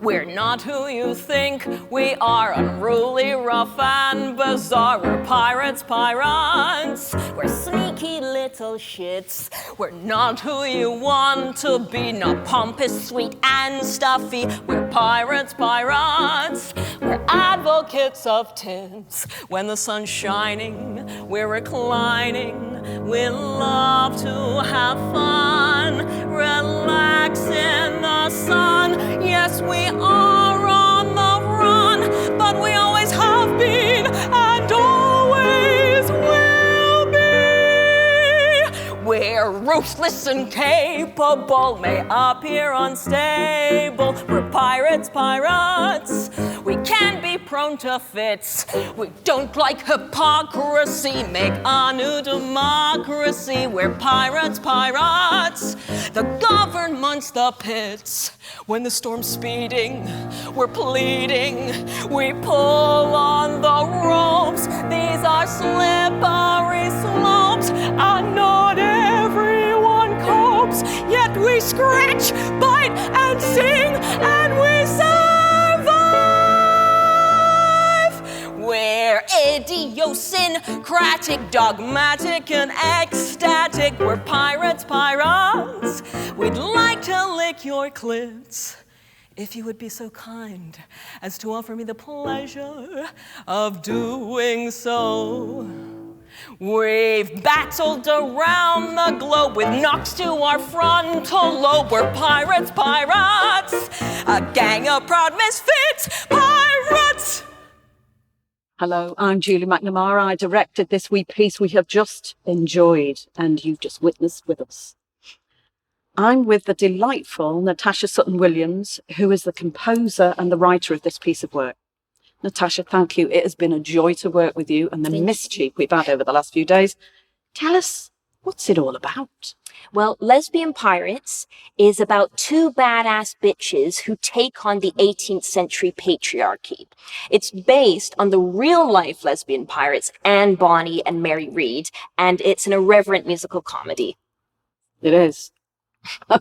We're not who you think. We are unruly, rough, and bizarre. We're pirates. We're sneaky little shits. We're not who you want to be. Not pompous, sweet, and stuffy. We're pirates. We're advocates of tins. When the sun's shining, we're reclining. We love to have fun. Relax in the sun. Yes, we are on the run, but we always have been and always will be. We're ruthless and capable, may appear unstable. We're pirates. We can be prone to fits. We don't like hypocrisy, make a new democracy. We're pirates. The government's the pits. When the storm's speeding, we're pleading. We pull on the ropes. These are slippery slopes, and not everyone copes. Yet we scratch, bite, and sing, and we survive. We're idiosyncratic, dogmatic, and ecstatic. We're pirates. We'd like to lick your clits, if you would be so kind as to offer me the pleasure of doing so. We've battled around the globe with knocks to our frontal lobe. We're pirates. A gang of proud misfits, pirates. Hello, I'm Julie McNamara. I directed this wee piece we have just enjoyed and you've just witnessed with us. I'm with the delightful Natasha Sutton-Williams, who is the composer and the writer of this piece of work. Natasha, thank you. It has been a joy to work with you and the mischief we've had over the last few days. Tell us, what's it all about? Well, Lesbian Pirates is about two badass bitches who take on the 18th century patriarchy. It's based on the real-life lesbian pirates, Anne Bonny and Mary Read, and it's an irreverent musical comedy. It is. A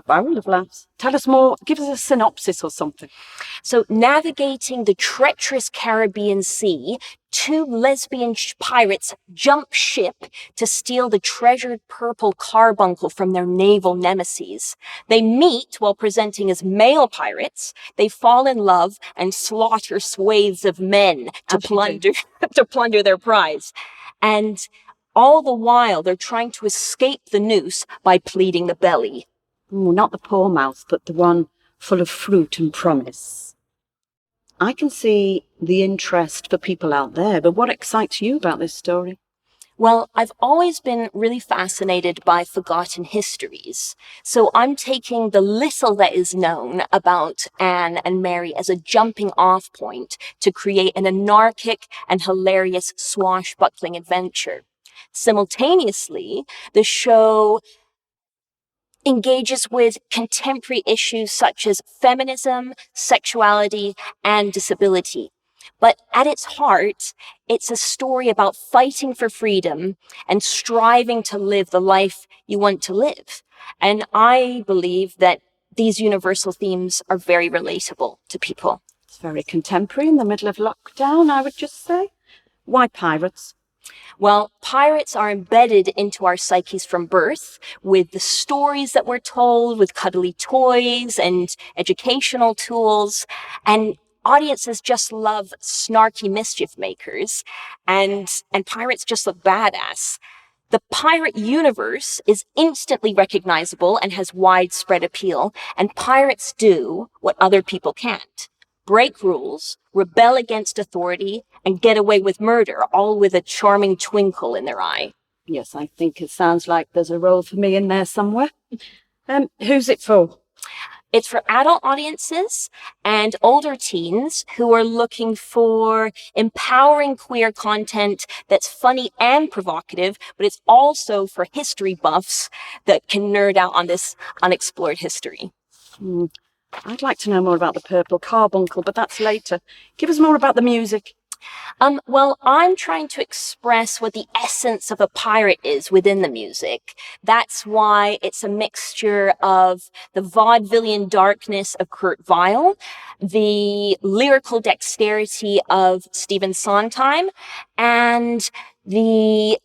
barrel of laughs. Tell us more. Give us a synopsis or something. So, navigating the treacherous Caribbean Sea, two lesbian pirates jump ship to steal the treasured purple carbuncle from their naval nemesis. They meet while presenting as male pirates. They fall in love and slaughter swathes of men to plunder their prize. And all the while, they're trying to escape the noose by pleading the belly. Ooh, not the poor mouth, but the one full of fruit and promise. I can see the interest for people out there, but what excites you about this story? Well, I've always been really fascinated by forgotten histories. So I'm taking the little that is known about Anne and Mary as a jumping off point to create an anarchic and hilarious swashbuckling adventure. Simultaneously, the show engages with contemporary issues such as feminism, sexuality, and disability. But at its heart, it's a story about fighting for freedom and striving to live the life you want to live. And I believe that these universal themes are very relatable to people. It's very contemporary in the middle of lockdown, I would just say. Why pirates? Well, pirates are embedded into our psyches from birth with the stories that we're told, with cuddly toys and educational tools. And audiences just love snarky mischief makers. And pirates just look badass. The pirate universe is instantly recognizable and has widespread appeal. And pirates do what other people can't. Break rules, rebel against authority, and get away with murder, all with a charming twinkle in their eye. Yes, I think it sounds like there's a role for me in there somewhere. Who's it for? It's for adult audiences and older teens who are looking for empowering queer content that's funny and provocative, but it's also for history buffs that can nerd out on this unexplored history. I'd like to know more about the purple carbuncle, but that's later. Give us more about the music. Well, I'm trying to express what the essence of a pirate is within the music. That's why it's a mixture of the vaudevillian darkness of Kurt Weill, the lyrical dexterity of Stephen Sondheim, and the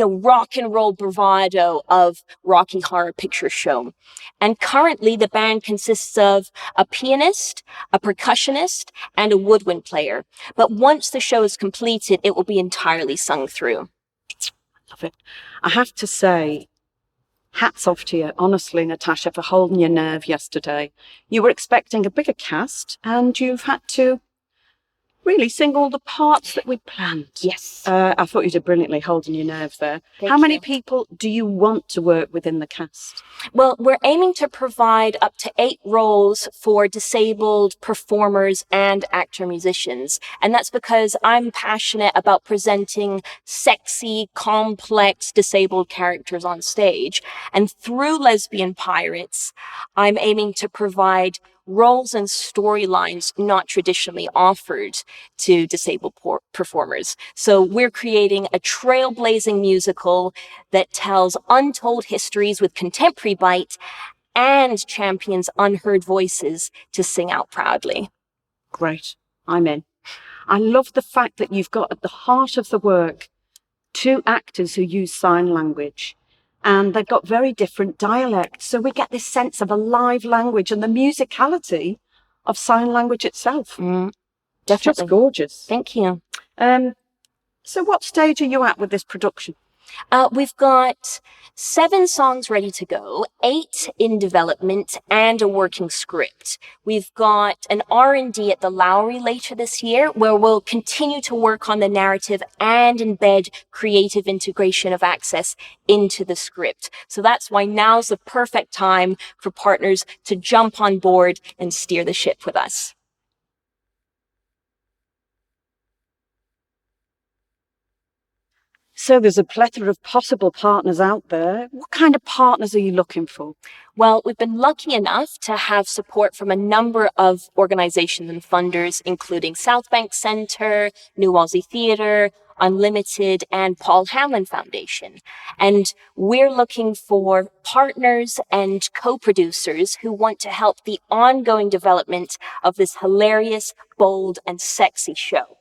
rock and roll bravado of Rocky Horror Picture Show. And currently the band consists of a pianist, a percussionist, and a woodwind player. But once the show is completed, it will be entirely sung through. Love it. I have to say, hats off to you, honestly, Natasha, for holding your nerve yesterday. You were expecting a bigger cast, and you've had to really sing all the parts that we planned. Yes. I thought you did brilliantly holding your nerve there. Thank How many you. people do you want to work within the cast? Well, we're aiming to provide up to 8 roles for disabled performers and actor musicians. And that's because I'm passionate about presenting sexy, complex, disabled characters on stage. And through Lesbian Pirates, I'm aiming to provide roles and storylines not traditionally offered to disabled performers. So we're creating a trailblazing musical that tells untold histories with contemporary bite and champions unheard voices to sing out proudly. Great. I'm in. I love the fact that you've got at the heart of the work 2 actors who use sign language. And they've got very different dialects. So we get this sense of a live language and the musicality of sign language itself. Definitely. It's just gorgeous. Thank you. So what stage are you at with this production? We've got 7 songs ready to go, 8 in development, and a working script. We've got an R&D at the Lowry later this year, where we'll continue to work on the narrative and embed creative integration of access into the script. So that's why now's the perfect time for partners to jump on board and steer the ship with us. So there's a plethora of possible partners out there. What kind of partners are you looking for? Well, we've been lucky enough to have support from a number of organizations and funders, including South Bank Centre, New Aussie Theatre, Unlimited, and Paul Hamlin Foundation. And we're looking for partners and co-producers who want to help the ongoing development of this hilarious, bold, and sexy show.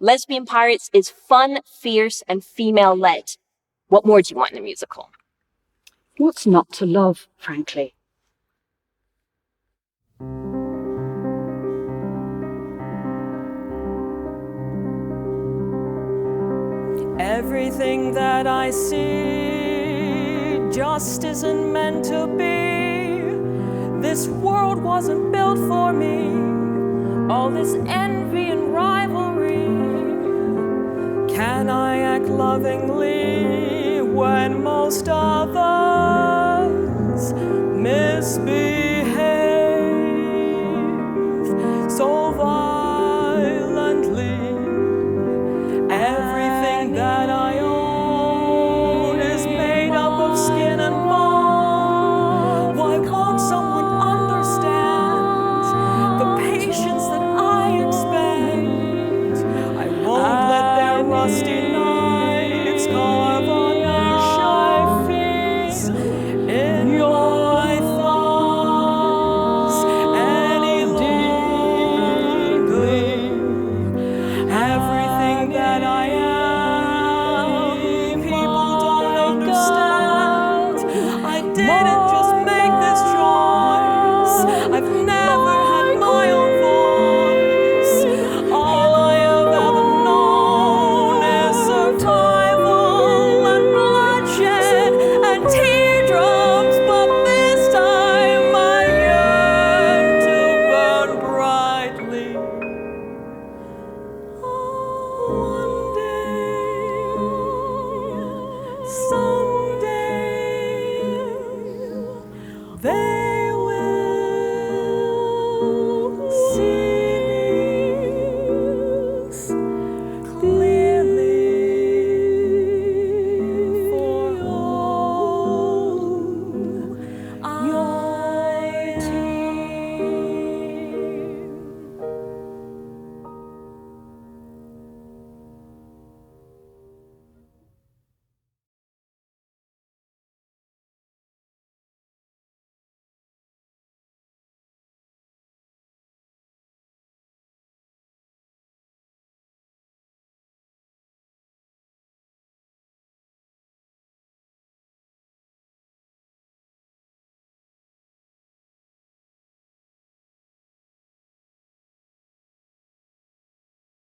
Lesbian Pirates is fun, fierce, and female-led. What more do you want in a musical? What's not to love, frankly? Everything that I see just isn't meant to be. This world wasn't built for me. All this envy and rivalry. Can I act lovingly when most others misbehave?